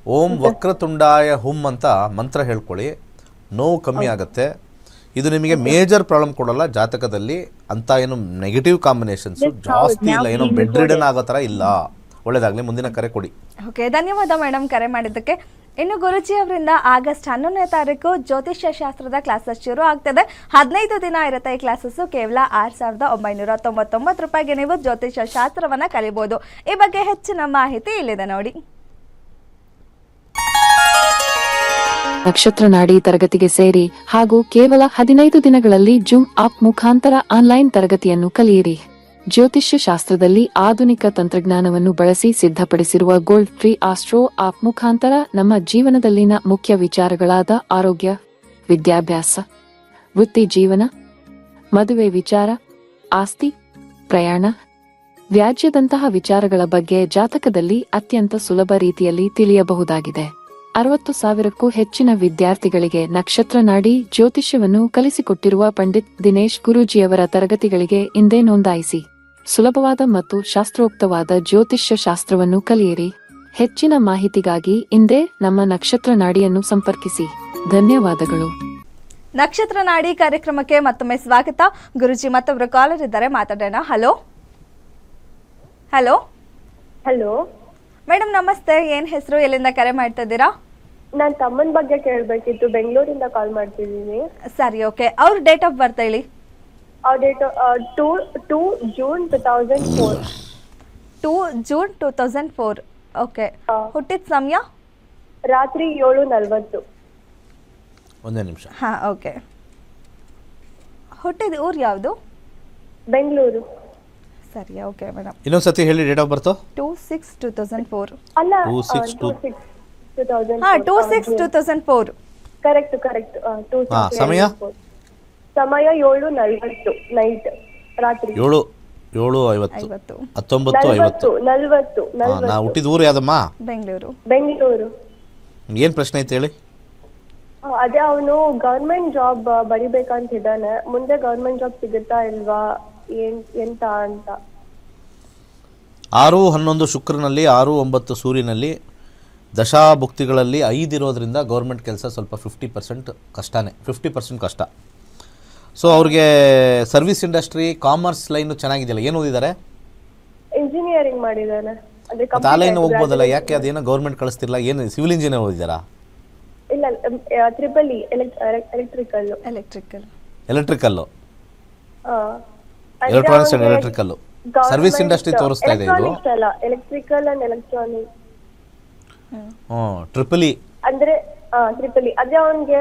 ಓಂ ವಕ್ರತುಂಡಾಯ ಹುಂ ಅಂತ ಮಂತ್ರ ಹೇಳ್ಕೊಳ್ಳಿ. ನೋವು ಕಮ್ಮಿ ಆಗುತ್ತೆ. ಇದು ನಿಮಗೆ ಮೇಜರ್ ಪ್ರಾಬ್ಲಮ್ ಕೊಡಲ್ಲ. ಜಾತಕದಲ್ಲಿ ಅಂತ ಏನು ನೆಗೆಟಿವ್ ಕಾಂಬಿನೇಷನ್ಸ್ ಜಾಸ್ತಿ ಇಲ್ಲ. ಏನೋ ಬೆಡ್ ರಿಡನ್ ಆಗೋ ಥರ ಇಲ್ಲ. ಒಳ್ಳೇದಾಗಲಿ. ಮುಂದಿನ ಕರೆ ಕೊಡಿ. ಓಕೆ, ಧನ್ಯವಾದ ಮೇಡಮ್ ಕರೆ ಮಾಡಿದ್ದಕ್ಕೆ. ಇನ್ನು ಗುರುಜಿ ಅವರಿಂದ ಆಗಸ್ಟ್ 11ನೇ ತಾರೀಕು ಜ್ಯೋತಿಷ್ಯ ಶಾಸ್ತ್ರದ ಕ್ಲಾಸಸ್ ಶುರು ಆಗ್ತದೆ. 15 ದಿನ ಇರುತ್ತೆ ಈ ಕ್ಲಾಸಸ್. ಕೇವಲ 6,999 ರೂಪಾಯಿಗೆ ನೀವು ಜ್ಯೋತಿಷ್ಯ ಶಾಸ್ತ್ರವನ್ನ ಕಲಿಬಹುದು. ಈ ಬಗ್ಗೆ ಹೆಚ್ಚಿನ ಮಾಹಿತಿ ಇಲ್ಲಿದೆ ನೋಡಿ. ನಕ್ಷತ್ರ ನಾಡಿ ತರಗತಿಗೆ ಸೇರಿ ಹಾಗೂ ಕೇವಲ 15 ದಿನಗಳಲ್ಲಿ ಜೂಮ್ ಆಪ್ ಮುಖಾಂತರ ಆನ್ಲೈನ್ ತರಗತಿಯನ್ನು ಕಲಿಯಿರಿ. ಜ್ಯೋತಿಷ್ಯ ಶಾಸ್ತ್ರದಲ್ಲಿ ಆಧುನಿಕ ತಂತ್ರಜ್ಞಾನವನ್ನು ಬಳಸಿ ಸಿದ್ಧಪಡಿಸಿರುವ ಗೋಲ್ಡ್ ಫ್ರೀ ಆಸ್ಟ್ರೋ ಆಪ್ ಮುಖಾಂತರ ನಮ್ಮ ಜೀವನದಲ್ಲಿನ ಮುಖ್ಯ ವಿಚಾರಗಳಾದ ಆರೋಗ್ಯ, ವಿದ್ಯಾಭ್ಯಾಸ, ವೃತ್ತಿ ಜೀವನ, ಮದುವೆ ವಿಚಾರ, ಆಸ್ತಿ, ಪ್ರಯಾಣ, ವ್ಯಾಜ್ಯದಂತಹ ವಿಚಾರಗಳ ಬಗ್ಗೆ ಜಾತಕದಲ್ಲಿ ಅತ್ಯಂತ ಸುಲಭ ರೀತಿಯಲ್ಲಿ ತಿಳಿಯಬಹುದಾಗಿದೆ. 60,000ಕ್ಕೂ ಹೆಚ್ಚಿನ ವಿದ್ಯಾರ್ಥಿಗಳಿಗೆ ನಕ್ಷತ್ರ ನಾಡಿ ಜ್ಯೋತಿಷ್ಯವನ್ನು ಕಲಿಸಿಕೊಟ್ಟಿರುವ ಪಂಡಿತ್ ದಿನೇಶ್ ಗುರೂಜಿಯವರ ತರಗತಿಗಳಿಗೆ ಇಂದೇ ನೋಂದಾಯಿಸಿ. ಸುಲಭವಾದ ಮತ್ತು ಶಾಸ್ತ್ರೋಕ್ತವಾದ ಜ್ಯೋತಿಷ್ಯ ಶಾಸ್ತ್ರವನ್ನು ಕಲಿಯಿರಿ. ಹೆಚ್ಚಿನ ಮಾಹಿತಿಗಾಗಿ ಇಂದೇ ನಮ್ಮ ನಕ್ಷತ್ರ ನಾಡಿಯನ್ನು ಸಂಪರ್ಕಿಸಿ. ಧನ್ಯವಾದಗಳು. ನಕ್ಷತ್ರ ನಾಡಿ ಕಾರ್ಯಕ್ರಮಕ್ಕೆ ಮತ್ತೊಮ್ಮೆ ಸ್ವಾಗತ. ಗುರುಜಿ ಮತ್ತೊಬ್ರು ಕಾಲರ್ ಇದ್ದಾರೆ, ಮಾತಾಡೋಣ. ಹಲೋ ಹಲೋ ಹಲೋ ಮೇಡಮ್ ನಮಸ್ತೆ. ಏನ್ ಹೆಸರು, ಎಲ್ಲಿಂದ ಕರೆ ಮಾಡ್ತಾ ಇದ್ದೀರಾ? ನಾನ್ ತಮ್ಮನ ಬಗ್ಗೆ ಕೇಳಬೇಕಿತ್ತು. ಬೆಂಗಳೂರಿಂದ ಕಾಲ್ ಮಾಡ್ತಿದ್ದೀನಿ. ಸರಿ, ಓಕೆ. ಅವ್ರ ಡೇಟ್ ಆಫ್ ಬರ್ತ್ ಹೇಳಿ. Date 2 June 2004. 2 ಜೂನ್ 2004. ಓಕೆ. ಹುಟ್ಟಿದ ಸಮಯ ರಾತ್ರಿ 7:40. ಒಂದೇ ನಿಮಿಷ. ಹಾ, ಓಕೆ. ಹುಟ್ಟಿದ ಊರು ಯಾವುದು? ಬೆಂಗಳೂರು. ಸರಿ, ಓಕೆ ಮೇಡಮ್. ಇನ್ನೊಂದ್ಸತಿ ಹೇಳಿ ಡೇಟ್ ಆಫ್ ಬರ್ತು. 2/6/2004. ಅಲ್ಲ 2/6/2004. ಕರೆಕ್ಟ್. ಸಮಯ ಸಮಯ 7:40 ನೈಟ್ ರಾತ್ರಿ 7:50 50 19:50. 40 ನಾ ಹುಟ್ಟಿದ ಊರು ಯಾವ್ದಮ್ಮ? ಬೆಂಗಳೂರು. ಬೆಂಗಳೂರು. ಏನು ಪ್ರಶ್ನೆ ಐತೆ ಹೇಳಿ. ಅದೇ ಅವನು ಗವರ್ಮೆಂಟ್ ಜಾಬ್ ಬರಿಬೇಕಂತ ಇದ್ದಾನೆ. ಮುಂದೆ ಗವರ್ಮೆಂಟ್ ಜಾಬ್ ಸಿಗುತ್ತಾ ಇಲ್ವಾ ಎಂತ ಅಂತ. 6-11 ಶುಕ್ರನಲ್ಲಿ 6-9 ಸೂರ್ಯನಲ್ಲಿ ದಶಾಭುಕ್ತಿಗಳಲ್ಲಿ 5 ಇರೋದ್ರಿಂದ ಗೌರ್ಮೆಂಟ್ ಕೆಲಸ ಸ್ವಲ್ಪ 50% ಕಷ್ಟನೇ, 50% ಕಷ್ಟ. ಸೊ ಅವ್ರಿಗೆ ಸರ್ವಿಸ್ ಇಂಡಸ್ಟ್ರಿ, ಕಾಮರ್ಸ್ ಲೈನು ಚೆನ್ನಾಗಿದೆಯಲ್ಲ, ಏನು ಓದಿದ್ದಾರೆ? ಇಂಜಿನಿಯರಿಂಗ್ ಮಾಡಿದ್ದಾನೆ. ಅದೇ ಆ ಲೈನ್ ಹೋಗ್ಬೋದಲ್ಲ, ಯಾಕೆ ಅದೇನೋ ಗೌರ್ಮೆಂಟ್ ಕಳಿಸ್ತಿಲ್ಲ? ಏನು ಸಿವಿಲ್ ಇಂಜಿನಿಯರ್ ಓದಿದ್ದಾರಾ? ಇಲ್ಲ triple E electrical. Electrical, electronics and electrical service industry ತೋರಿಸ್ತಾ ಇದೆ ಇದು. Electrical and electronic. Triple E ಅಂದ್ರೆ ಟ್ರಿಪಲ್ ಇ. ಅದೇ ಅವನ್ಗೆ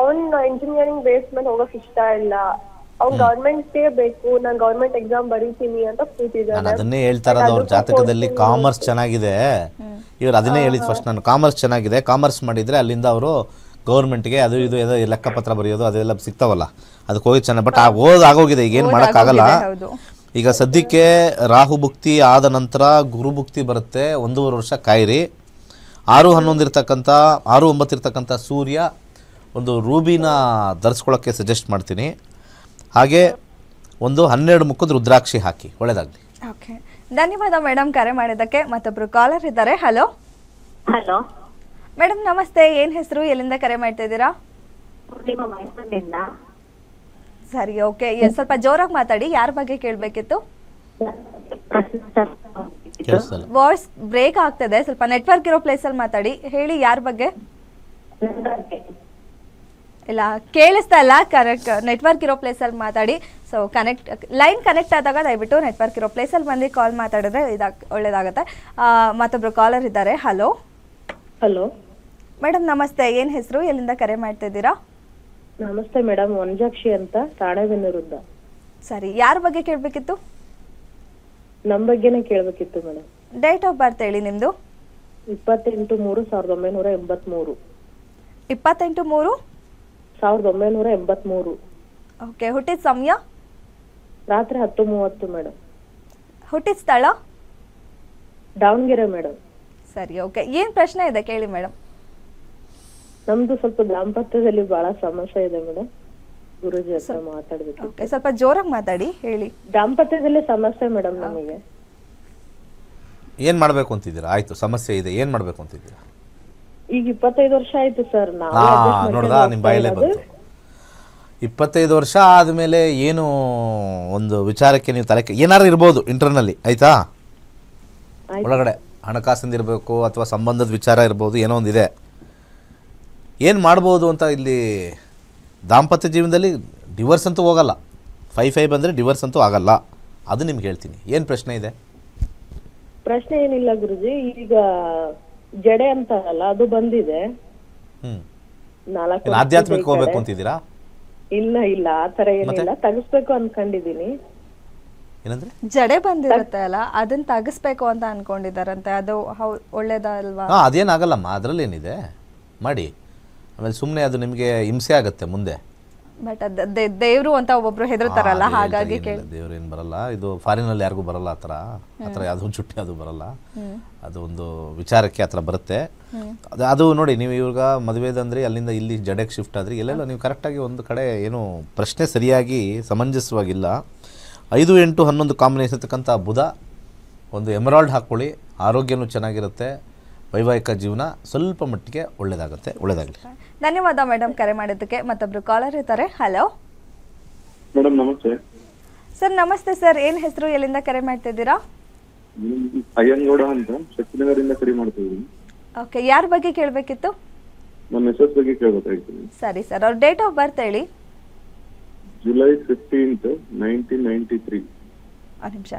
ಅವನ್ ಇಂಜಿನಿಯರಿಂಗ್ ಬೇಸ್ ಮೇಲೆ ಹೋಗಕ್ ಇಷ್ಟ ಇಲ್ಲ. ಅವ್ನ್ ಗವರ್ಮೆಂಟ್ ಬೇಕು, ನಾನ್ ಗವರ್ಮೆಂಟ್ ಎಕ್ಸಾಮ್ ಬರೀತೀನಿ ಅಂತ ನಾನು ಕೂತಿದ್ದಾನೆ. ಅದನ್ನೇ ಹೇಳ್ತಾ ಇರೋದು. ಅವ್ರ ಜಾತಕದಲ್ಲಿ ಕಾಮರ್ಸ್ ಚೆನ್ನಾಗಿದೆ. ಇವ್ರು ಅದನ್ನೇ ಹೇಳಿದ್ ಫಸ್ಟ್, ನಾನು ಕಾಮರ್ಸ್ ಚೆನ್ನಾಗಿದೆ, ಕಾಮರ್ಸ್ ಮಾಡಿದರೆ ಅಲ್ಲಿಂದ ಅವರು ಗೌರ್ಮೆಂಟ್ಗೆ ಅದು ಇದು ಏನೋ ಲೆಕ್ಕಪತ್ರ ಬರೆಯೋದು ಅದೆಲ್ಲ ಸಿಗ್ತಾವಲ್ಲ, ಅದಕ್ಕೆ ಹೋಗಿ ಚೆನ್ನಾಗಿ. ಬಟ್ ಆಗೋಗಿದೆ, ಈಗ ಏನು ಮಾಡೋಕ್ಕಾಗಲ್ಲ. ಈಗ ಸದ್ಯಕ್ಕೆ ರಾಹು ಭುಕ್ತಿ ಆದ ನಂತರ ಗುರು ಭುಕ್ತಿ ಬರುತ್ತೆ, 1.5 ವರ್ಷ ಕಾಯಿರಿ. 6-11 ಇರ್ತಕ್ಕಂಥ 6-9 ಇರ್ತಕ್ಕಂಥ ಸೂರ್ಯ ಒಂದು ರೂಬಿನ ಧರಿಸ್ಕೊಳ್ಳೋಕ್ಕೆ ಸಜೆಸ್ಟ್ ಮಾಡ್ತೀನಿ. ಹಾಗೆ ಒಂದು 12 ಮುಖದ ರುದ್ರಾಕ್ಷಿ ಹಾಕಿ, ಒಳ್ಳೆಯದಾಗಲಿ. ಓಕೆ, ಧನ್ಯವಾದ ಮೇಡಮ್ ಕರೆ ಮಾಡಿದ್ದಕ್ಕೆ. ಮತ್ತೊಬ್ರು ಕಾಲರ್ ಇದ್ದಾರೆ. ಹಲೋ ಹಲೋ ಮೇಡಮ್ ನಮಸ್ತೆ, ಏನ್ ಹೆಸರು, ಎಲ್ಲಿಂದ ಕರೆ ಮಾಡ್ತಾ ಇದ್ದೀರಾ? ಸರಿ, ಓಕೆ, ಸ್ವಲ್ಪ ಜೋರಾಗಿ ಮಾತಾಡಿ. ಯಾರ ಬಗ್ಗೆ ಕೇಳಬೇಕಿತ್ತು? ವಾಯ್ಸ್ ಬ್ರೇಕ್ ಆಗ್ತದೆ, ಸ್ವಲ್ಪ ನೆಟ್ವರ್ಕ್ ಇರೋ ಪ್ಲೇಸಲ್ಲಿ ಮಾತಾಡಿ. ಹೇಳಿ, ಯಾರ ಬಗ್ಗೆ? ಇಲ್ಲ ಕೇಳಿಸ್ತಾ ಇಲ್ಲ, ಕರೆಕ್ಟ್ ನೆಟ್ವರ್ಕ್ ಇರೋ ಪ್ಲೇಸಲ್ಲಿ ಮಾತಾಡಿ. ಸೊ ಲೈನ್ ಕನೆಕ್ಟ್ ಆದಾಗ ದಯವಿಟ್ಟು ನೆಟ್ವರ್ಕ್ ಇರೋ ಪ್ಲೇಸಲ್ಲಿ ಬಂದು ಕಾಲ್ ಮಾತಾಡಿದ್ರೆ ಒಳ್ಳೇದಾಗುತ್ತೆ. ಮತ್ತೊಬ್ರು ಕಾಲರ್ ಇದ್ದಾರೆ. ಹಲೋ ಹಲೋ ಮೇಡಮ್ ನಮಸ್ತೆ, ಏನ್ ಹೆಸರು, ಎಲ್ಲಿಂದ ಕರೆ ಮಾಡ್ತಾ ಇದ್ದೀರಾ? ನಮಸ್ತೆ ಮೇಡಮ್, ವನಜಾಕ್ಷಿ ಅಂತ, ರಾಣೆಬೆನ್ನೂರಿಂದ. ಸರಿ, ಯಾರ ಬಗ್ಗೆ ಕೇಳಬೇಕಿತ್ತು? ನಮ್ಮ ಬಗ್ಗೆನೇ ಕೇಳಬೇಕಿತ್ತು ಮೇಡಮ್. ಡೇಟ್ ಆಫ್ ಬರ್ತ್ ಹೇಳಿ ನಿಮ್ದು. 28/3/1983. 28/3/1983. ಓಕೆ, ಹುಟ್ಟಿದ ಸಮಯ? ರಾತ್ರಿ 10:30 ಮೇಡಮ್. ಹುಟ್ಟಿದ ಸ್ಥಳ? ದಾವಣಗೆರೆ ಮೇಡಮ್. ಸರಿ, ಓಕೆ, ಏನ್ ಪ್ರಶ್ನೆ ಇದೆ ಕೇಳಿ ಮೇಡಮ್. ನಮ್ದು ಸ್ವಲ್ಪ ದಾಂಪತ್ಯದಲ್ಲಿ ಬಹಳ ಸಮಸ್ಯೆ ಇದೆ ಮೇಡಮ್, ಗುರುಜಿ ಹತ್ರ ಮಾತಾಡ್ಬೇಕು. ಓಕೆ, ಸ್ವಲ್ಪ ಜೋರಾಗಿ ಮಾತಾಡಿ, ಹೇಳಿ. ದಾಂಪತ್ಯದಲ್ಲಿ ಸಮಸ್ಯೆ ಮೇಡಮ್ ನಮಗೆ. ಏನು ಮಾಡಬೇಕು ಅಂತಿದ್ದೀರಾ? ಆಯಿತು, ಸಮಸ್ಯೆ ಇದೆ, ಏನು ಮಾಡಬೇಕು ಅಂತಿದ್ದೀರಾ? ಈಗ 25 ವರ್ಷ ಆಯ್ತು ಸರ್. ನೋಡ್ದಾ, ನಿಮ್ಮ ಬಾಯಲ್ಲೇ ಬಂತು. 25 ವರ್ಷ ಆದಮೇಲೆ ಏನು ಒಂದು ವಿಚಾರಕ್ಕೆ ನೀವು ತಲೆ ಏನಾರು ಇರ್ಬೋದು ಇಂಟರ್ನಲ್ಲಿ, ಆಯಿತಾ? ಒಳಗಡೆ ಹಣಕಾಸಿಂದಿರಬೇಕು ಅಥವಾ ಸಂಬಂಧದ ವಿಚಾರ ಇರ್ಬೋದು, ಏನೋ ಒಂದಿದೆ. ಏನು ಮಾಡ್ಬೋದು ಅಂತ ಇಲ್ಲಿ ದಾಂಪತ್ಯ ಜೀವನದಲ್ಲಿ ಡಿವೋರ್ಸ್ ಅಂತೂ ಹೋಗಲ್ಲ. 5-5 ಬಂದರೆ ಡಿವೋರ್ಸ್ ಅಂತೂ ಆಗಲ್ಲ, ಅದು ನಿಮ್ಗೆ ಹೇಳ್ತೀನಿ. ಏನು ಪ್ರಶ್ನೆ ಇದೆ? ಪ್ರಶ್ನೆ ಏನಿಲ್ಲ ಗುರುಜಿ, ಈಗ ಜಡೆ ಅಂತಾರಲ್ಲ ಅದು ಬಂದಿದೆ. 4 ಆಧ್ಯಾತ್ಮಿಕ ಹೋಗ್ಬೇಕು ಅಂತಿದ್ದೀರಾ? ಇಲ್ಲ ಇಲ್ಲ, ಆತರ ಏನಿಲ್ಲ, ತಗಸ್ಬೇಕು ಅನ್ಕೊಂಡಿದೀನಿ. ಏನಂದ್ರೆ ಜಡೆ ಬಂದಿರುತ್ತೆ ಅಲ್ಲ, ಅದನ್ನ ತಗಸ್ಬೇಕು ಅಂತ ಅನ್ಕೊಂಡಿದಾರಂತೆ. ಅದು ಒಳ್ಳೇದಲ್ವಾ? ಅದೇನಾಗಲ್ಲಮ್ಮ, ಅದರಲ್ಲಿ ಏನಿದೆ ಮಾಡಿ. ಆಮೇಲೆ ಸುಮ್ಮನೆ ಅದು ನಿಮಗೆ ಹಿಂಸೆ ಆಗುತ್ತೆ ಮುಂದೆ. ಬಟ್ ದೇವ್ರು ಅಂತ ಒಬ್ಬೊಬ್ರು ಹೆದರ್ತಾರಲ್ಲ, ಹಾಗಾಗಿ ಕೇಳಿ. ದೇವ್ರು ಏನು ಬರಲ್ಲ, ಇದು ಫಾರಿನಲ್ಲಿ ಯಾರಿಗೂ ಬರಲ್ಲ ಆ ಥರ ಯಾವುದೋ ಚುಟ್ಟಿ ಅದು ಬರಲ್ಲ. ಅದು ಒಂದು ವಿಚಾರಕ್ಕೆ ಆ ಥರ ಬರುತ್ತೆ. ಅದು ನೋಡಿ, ನೀವು ಇವಾಗ ಮದುವೆದಂದ್ರೆ ಅಲ್ಲಿಂದ ಇಲ್ಲಿ ಜಡೆಗೆ ಶಿಫ್ಟ್ ಆದ್ರಿ, ಎಲ್ಲೆಲ್ಲ ನೀವು ಕರೆಕ್ಟಾಗಿ ಒಂದು ಕಡೆ ಏನು ಪ್ರಶ್ನೆ ಸರಿಯಾಗಿ ಸಮಂಜಸವಾಗಿಲ್ಲ. 5, 8, 11 ಕಾಂಬಿನೇಷನ್ ಇರ್ತಕ್ಕಂಥ ಬುಧ, ಒಂದು ಎಮರಾಲ್ಡ್ ಹಾಕ್ಕೊಳ್ಳಿ, ಆರೋಗ್ಯನೂ ಚೆನ್ನಾಗಿರುತ್ತೆ, ವೈವಾಹಿಕ ಜೀವನ ಸ್ವಲ್ಪ ಮಟ್ಟಿಗೆ ಒಳ್ಳೇದಾಗುತ್ತೆ. ಒಳ್ಳೇದಾಗಲಿ. ಧನ್ಯವಾದ ಮೇಡಮ್ ಕರೆ ಮಾಡಿದ್ದಕ್ಕೆ. ಮತ್ತೊಬ್ರು ಕಾಲರ್ ಇದ್ದಾರೆ. ಹಲೋ ಮೇಡಮ್ ನಮಸ್ತೆ. ಸರ್ ನಮಸ್ತೆ ಸರ್, ಏನ್ ಹೆಸರು, ಎಲ್ಲಿಂದ ಕರೆ ಮಾಡ್ತಿದ್ದೀರಾ? ಅಯ್ಯಂಗೌಡ ಅಂತ, ಶಕ್ತಿನಗರಿಂದ ಕರೆ ಮಾಡ್ತಿದ್ದೀನಿ. ಓಕೆ, ಯಾರ ಬಗ್ಗೆ ಕೇಳಬೇಕಿತ್ತು? ನಮ್ಮ ಮೆಸೇಜ್ ಬಗ್ಗೆ ಕೇಳಬೇಕಾಗಿತ್ತು. ಸರಿ ಸರ್, ಅವ್ರ ಡೇಟ್ ಆಫ್ ಬರ್ತ್ ಹೇಳಿ. July 15th, 1993. ಒಂದು ನಿಮಿಷ.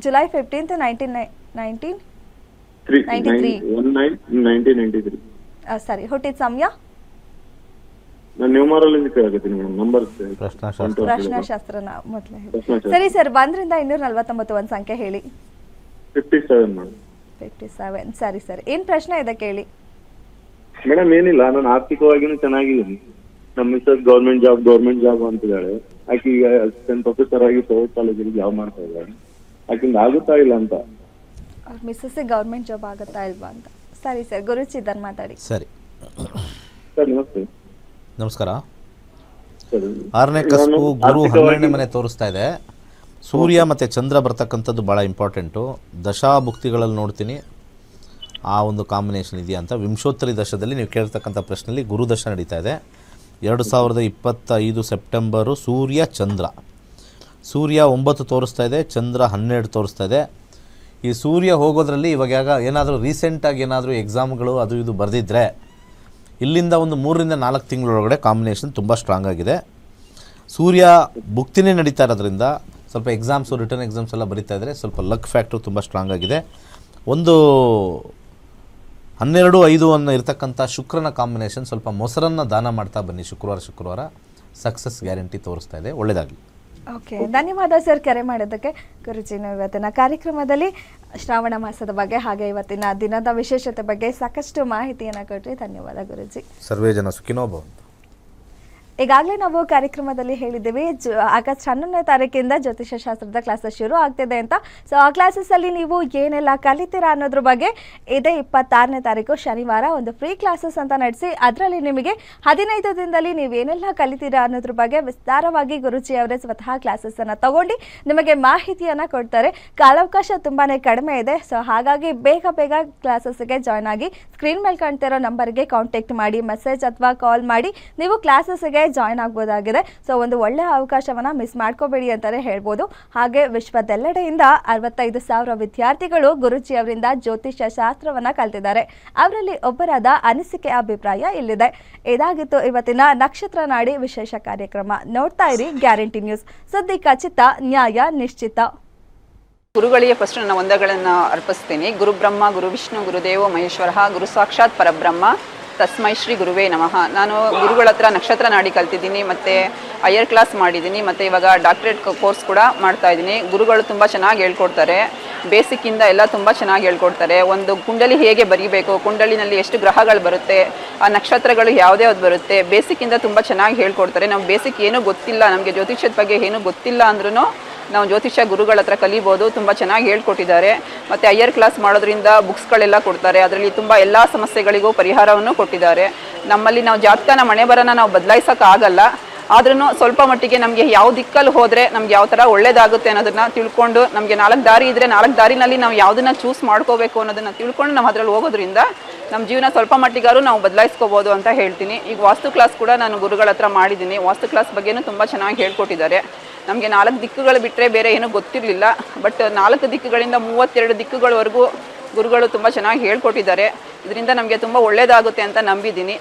July 15th, 1993. 1993. ಸರಿ, ಹುಟ್ಟಿದ ಸಮಯ? ನಾನು ನ್ಯೂಮರಾಲಜಿ ಕೇಳಕತ್ತೀನಿ ಮೇಡಮ್, ನಂಬರ್ ಪ್ರಶ್ನಾಶಾಸ್ತ್ರನ ಮೊದಲೇ ಹೇಳಿ. ಸರಿ ಸರ್, 1ರಿಂದ 249 ಒಂದು ಸಂಖ್ಯೆ ಹೇಳಿ. 57 ಮೇಡಮ್. 57. ಸರಿ ಸರ್, ಏನ್ ಪ್ರಶ್ನೆ ಇದೆ ಕೇಳಿ. ಮೇಡಮ್ ಏನಿಲ್ಲ, ನಾನು ಆರ್ಥಿಕವಾಗಿನೂ ಚೆನ್ನಾಗಿದ್ದೀನಿ. ನಮ್ಮ ಮಿಸ್ಸಸ್ ಗೌರ್ಮೆಂಟ್ ಜಾಬ್ ಅಂತಿದ್ದಾಳೆ. ಆಕೆ ಈಗ ಅಸಿಸ್ಟೆಂಟ್ ಪ್ರೊಫೆಸರ್ ಆಗಿ ಪ್ರೈವೇಟ್ ಕಾಲೇಜಲ್ಲಿ ಜಾಬ್ ಮಾಡ್ತಾ ಇದ್ದಾಳೆ. ಆಕಿಂದ ಆಗುತ್ತಾ ಇಲ್ಲ ಅಂತ. ಅವ್ರ ಮಿಸ್ಸಸ್ಸಿಗೆ ಗೌರ್ಮೆಂಟ್ ಜಾಬ್ ಆಗುತ್ತಾ ಇಲ್ವಾ ಅಂತ. ಸರಿ ಸರ್, ಗುರುಜಿ ಇದ್ದಾರೆ ಮಾತಾಡಿ. ಸರಿ, ಸರ್ ನಮಸ್ತೆ. ನಮಸ್ಕಾರ. ಸರ್ 6ನೇ ಕಸ್ಬು ಗುರು 12ನೇ ಮನೆ ತೋರಿಸ್ತಾ ಇದೆ. ಸೂರ್ಯ ಮತ್ತು ಚಂದ್ರ ಬರ್ತಕ್ಕಂಥದ್ದು ಭಾಳ ಇಂಪಾರ್ಟೆಂಟು. ದಶಾಭುಕ್ತಿಗಳಲ್ಲಿ ನೋಡ್ತೀನಿ ಆ ಒಂದು ಕಾಂಬಿನೇಷನ್ ಇದೆಯಾ ಅಂತ. ವಿಂಶೋತ್ತರಿ ದಶದಲ್ಲಿ ನೀವು ಕೇಳ್ತಕ್ಕಂಥ ಪ್ರಶ್ನೆಯಲ್ಲಿ ಗುರು ದಶ ನಡೀತಾ ಇದೆ. 2025 ಸೆಪ್ಟೆಂಬರು ಸೂರ್ಯ ಚಂದ್ರ. ಸೂರ್ಯ 9 ತೋರಿಸ್ತಾ ಇದೆ, ಚಂದ್ರ 12 ತೋರಿಸ್ತಾ ಇದೆ. ಈ ಸೂರ್ಯ ಹೋಗೋದ್ರಲ್ಲಿ ಇವಾಗ ಏನಾದರೂ ರೀಸೆಂಟಾಗಿ ಏನಾದರೂ ಎಕ್ಸಾಮ್ಗಳು ಅದು ಇದು ಬರೆದಿದ್ದರೆ ಇಲ್ಲಿಂದ ಒಂದು 3 ರಿಂದ 4 ತಿಂಗಳೊಳಗಡೆ ಕಾಂಬಿನೇಷನ್ ತುಂಬ ಸ್ಟ್ರಾಂಗ್ ಆಗಿದೆ. ಸೂರ್ಯ ಭುಕ್ತಿನೇ ನಡೀತಾ ಇರೋದ್ರಿಂದ ಸ್ವಲ್ಪ ಎಕ್ಸಾಮ್ಸು ರಿಟರ್ನ್ ಎಕ್ಸಾಮ್ಸ್ ಎಲ್ಲ ಬರೀತಾ ಇದ್ದರೆ ಸ್ವಲ್ಪ ಲಕ್ ಫ್ಯಾಕ್ಟ್ರು ತುಂಬ ಸ್ಟ್ರಾಂಗ್ ಆಗಿದೆ. ಒಂದು 12-5 ಅನ್ನೋ ಇರತಕ್ಕಂಥ ಶುಕ್ರನ ಕಾಂಬಿನೇಷನ್. ಸ್ವಲ್ಪ ಮೊಸರನ್ನು ದಾನ ಮಾಡ್ತಾ ಬನ್ನಿ ಶುಕ್ರವಾರ ಸಕ್ಸಸ್ ಗ್ಯಾರಂಟಿ ತೋರಿಸ್ತಾ ಇದೆ. ಒಳ್ಳೆಯದಾಗಲಿ. ಓಕೆ, ಧನ್ಯವಾದ ಸರ್ ಕರೆ ಮಾಡೋದಕ್ಕೆ. ಗುರುಜಿ, ನಾವು ಇವತ್ತಿನ ಕಾರ್ಯಕ್ರಮದಲ್ಲಿ ಶ್ರಾವಣ ಮಾಸದ ಬಗ್ಗೆ ಹಾಗೆ ಇವತ್ತಿನ ದಿನದ ವಿಶೇಷತೆ ಬಗ್ಗೆ ಸಾಕಷ್ಟು ಮಾಹಿತಿಯನ್ನು ಕೊಟ್ಟರೆ ಧನ್ಯವಾದ ಗುರುಜಿ. ಸರ್ವೇ ಜನ ಸುಖಿನೋ ಭವಂತು. ಈಗಾಗಲೇ ನಾವು ಕಾರ್ಯಕ್ರಮದಲ್ಲಿ ಹೇಳಿದ್ದೇವೆ ಆಗಸ್ಟ್ 11ನೇ ತಾರೀಕಿಂದ ಜ್ಯೋತಿಷ್ಯ ಶಾಸ್ತ್ರದ ಕ್ಲಾಸಸ್ ಶುರು ಆಗ್ತಿದೆ ಅಂತ. ಸೊ ಆ ಕ್ಲಾಸಸ್ಸಲ್ಲಿ ನೀವು ಏನೆಲ್ಲ ಕಲಿತೀರಾ ಅನ್ನೋದ್ರ ಬಗ್ಗೆ ಇದೇ 26ನೇ ತಾರೀಕು ಶನಿವಾರ ಒಂದು ಫ್ರೀ ಕ್ಲಾಸಸ್ ಅಂತ ನಡೆಸಿ ಅದರಲ್ಲಿ ನಿಮಗೆ 15 ದಿನದಲ್ಲಿ ನೀವೇನೆಲ್ಲ ಕಲಿತೀರಾ ಅನ್ನೋದ್ರ ಬಗ್ಗೆ ವಿಸ್ತಾರವಾಗಿ ಗುರುಜಿ ಅವರೇ ಸ್ವತಃ ಕ್ಲಾಸಸ್ಸನ್ನು ತಗೊಂಡು ನಿಮಗೆ ಮಾಹಿತಿಯನ್ನು ಕೊಡ್ತಾರೆ. ಕಾಲಾವಕಾಶ ತುಂಬಾ ಕಡಿಮೆ ಇದೆ. ಸೊ ಹಾಗಾಗಿ ಬೇಗ ಕ್ಲಾಸಸ್ಗೆ ಜಾಯ್ನ್ ಆಗಿ ಸ್ಕ್ರೀನ್ ಮೇಲೆ ಕಾಣ್ತಿರೋ ನಂಬರ್ಗೆ ಕಾಂಟ್ಯಾಕ್ಟ್ ಮಾಡಿ, ಮೆಸೇಜ್ ಅಥವಾ ಕಾಲ್ ಮಾಡಿ ನೀವು ಕ್ಲಾಸಸ್ಗೆ ಜಾಯ್ನ್ ಆಗ್ಬೋದಾಗಿದೆ. ಸೊ ಒಂದು ಒಳ್ಳೆಯ ಅವಕಾಶವನ್ನು ಮಿಸ್ ಮಾಡ್ಕೋಬೇಡಿ ಅಂತಲೇ ಹೇಳ್ಬೋದು. ಹಾಗೆ ವಿಶ್ವದೆಲ್ಲೆಡೆಯಿಂದ 65,000 ವಿದ್ಯಾರ್ಥಿಗಳು ಗುರುಜಿ ಅವರಿಂದ ಜ್ಯೋತಿಷ್ಯ ಶಾಸ್ತ್ರವನ್ನು ಕಲ್ತಿದ್ದಾರೆ. ಅವರಲ್ಲಿ ಒಬ್ಬರಾದ ಅನಿಸಿಕೆ ಅಭಿಪ್ರಾಯ ಇಲ್ಲಿದೆ. ಇದಾಗಿತ್ತು ಇವತ್ತಿನ ನಕ್ಷತ್ರ ನಾಡಿ ವಿಶೇಷ ಕಾರ್ಯಕ್ರಮ. ನೋಡ್ತಾ ಇರಿ ಗ್ಯಾರಂಟಿ ನ್ಯೂಸ್. ಸುದ್ದಿ ಖಚಿತ, ನ್ಯಾಯ ನಿಶ್ಚಿತ. ಗುರುಗಳಿಗೆ ಫಸ್ಟ್ ನನ್ನ ವಂದನೆಗಳನ್ನು ಅರ್ಪಿಸ್ತೀನಿ. ಗುರು ಬ್ರಹ್ಮ, ಗುರು ವಿಷ್ಣು, ಗುರುದೇವೋ ಮಹೇಶ್ವರ, ಗುರು ಸಾಕ್ಷಾತ್ ಪರಬ್ರಹ್ಮ, ತಸ್ಮೈ ಶ್ರೀ ಗುರುವೇ ನಮಃ. ನಾನು ಗುರುಗಳ ಹತ್ರ ನಕ್ಷತ್ರ ನಾಡಿ ಕಲ್ತಿದ್ದೀನಿ, ಮತ್ತು ಹೈಯರ್ ಕ್ಲಾಸ್ ಮಾಡಿದ್ದೀನಿ, ಮತ್ತು ಇವಾಗ ಡಾಕ್ಟ್ರೇಟ್ ಕೋರ್ಸ್ ಕೂಡ ಮಾಡ್ತಾ ಇದ್ದೀನಿ. ಗುರುಗಳು ತುಂಬ ಚೆನ್ನಾಗಿ ಹೇಳ್ಕೊಡ್ತಾರೆ. ಬೇಸಿಕ್ಕಿಂದ ಎಲ್ಲ ತುಂಬ ಚೆನ್ನಾಗಿ ಹೇಳ್ಕೊಡ್ತಾರೆ. ಒಂದು ಕುಂಡಲಿ ಹೇಗೆ ಬರೀಬೇಕು, ಕುಂಡಲಿನಲ್ಲಿ ಎಷ್ಟು ಗ್ರಹಗಳು ಬರುತ್ತೆ, ಆ ನಕ್ಷತ್ರಗಳು ಯಾವುದೇ ಬರುತ್ತೆ, ಬೇಸಿಕ್ಕಿಂದ ತುಂಬ ಚೆನ್ನಾಗಿ ಹೇಳ್ಕೊಡ್ತಾರೆ. ನಾವು ಬೇಸಿಕ್ ಏನೂ ಗೊತ್ತಿಲ್ಲ, ನಮಗೆ ಜ್ಯೋತಿಷ್ಯದ ಬಗ್ಗೆ ಏನೂ ಗೊತ್ತಿಲ್ಲ ಅಂದ್ರೂ ನಾವು ಜ್ಯೋತಿಷ್ಯ ಗುರುಗಳ ಹತ್ರ ಕಲಿಬೋದು. ತುಂಬ ಚೆನ್ನಾಗಿ ಹೇಳ್ಕೊಟ್ಟಿದ್ದಾರೆ. ಮತ್ತು ಹೈಯರ್ ಕ್ಲಾಸ್ ಮಾಡೋದ್ರಿಂದ ಬುಕ್ಸ್ಗಳೆಲ್ಲ ಕೊಡ್ತಾರೆ. ಅದರಲ್ಲಿ ತುಂಬ ಎಲ್ಲ ಸಮಸ್ಯೆಗಳಿಗೂ ಪರಿಹಾರವನ್ನು ಕೊಟ್ಟಿದ್ದಾರೆ. ನಮ್ಮಲ್ಲಿ ನಾವು ಜಾತಕನ ಮನೆ ಬರೋಣ ನಾವು ಬದಲಾಯಿಸೋಕ್ಕಾಗಲ್ಲ, ಆದ್ರೂ ಸ್ವಲ್ಪ ಮಟ್ಟಿಗೆ ನಮಗೆ ಯಾವ ದಿಕ್ಕಲ್ಲಿ ಹೋದರೆ ನಮ್ಗೆ ಯಾವ ಥರ ಒಳ್ಳೇದಾಗುತ್ತೆ ಅನ್ನೋದನ್ನು ತಿಳ್ಕೊಂಡು, ನಮಗೆ 4 ದಾರಿ ಇದ್ದರೆ 4 ದಾರಿನಲ್ಲಿ ನಾವು ಯಾವುದನ್ನು ಚೂಸ್ ಮಾಡ್ಕೋಬೇಕು ಅನ್ನೋದನ್ನು ತಿಳ್ಕೊಂಡು ನಾವು ಅದರಲ್ಲಿ ಹೋಗೋದ್ರಿಂದ ನಮ್ಮ ಜೀವನ ಸ್ವಲ್ಪ ಮಟ್ಟಿಗಾರು ನಾವು ಬದಲಾಯಿಸ್ಕೋಬೋದು ಅಂತ ಹೇಳ್ತೀನಿ. ಈಗ ವಾಸ್ತು ಕ್ಲಾಸ್ ಕೂಡ ನಾನು ಗುರುಗಳ ಹತ್ರ ಮಾಡಿದ್ದೀನಿ. ವಾಸ್ತು ಕ್ಲಾಸ್ ಬಗ್ಗೆನೂ ತುಂಬ ಚೆನ್ನಾಗಿ ಹೇಳ್ಕೊಟ್ಟಿದ್ದಾರೆ. ನಮಗೆ 4 ದಿಕ್ಕುಗಳು ಬಿಟ್ಟರೆ ಬೇರೆ ಏನೂ ಗೊತ್ತಿರಲಿಲ್ಲ. ಬಟ್ 4 ದಿಕ್ಕುಗಳಿಂದ 32 ದಿಕ್ಕುಗಳವರೆಗೂ ಗುರುಗಳು ತುಂಬ ಚೆನ್ನಾಗಿ ಹೇಳ್ಕೊಟ್ಟಿದ್ದಾರೆ. ಇದರಿಂದ ನಮಗೆ ತುಂಬ ಒಳ್ಳೆಯದಾಗುತ್ತೆ ಅಂತ ನಂಬಿದ್ದೀನಿ.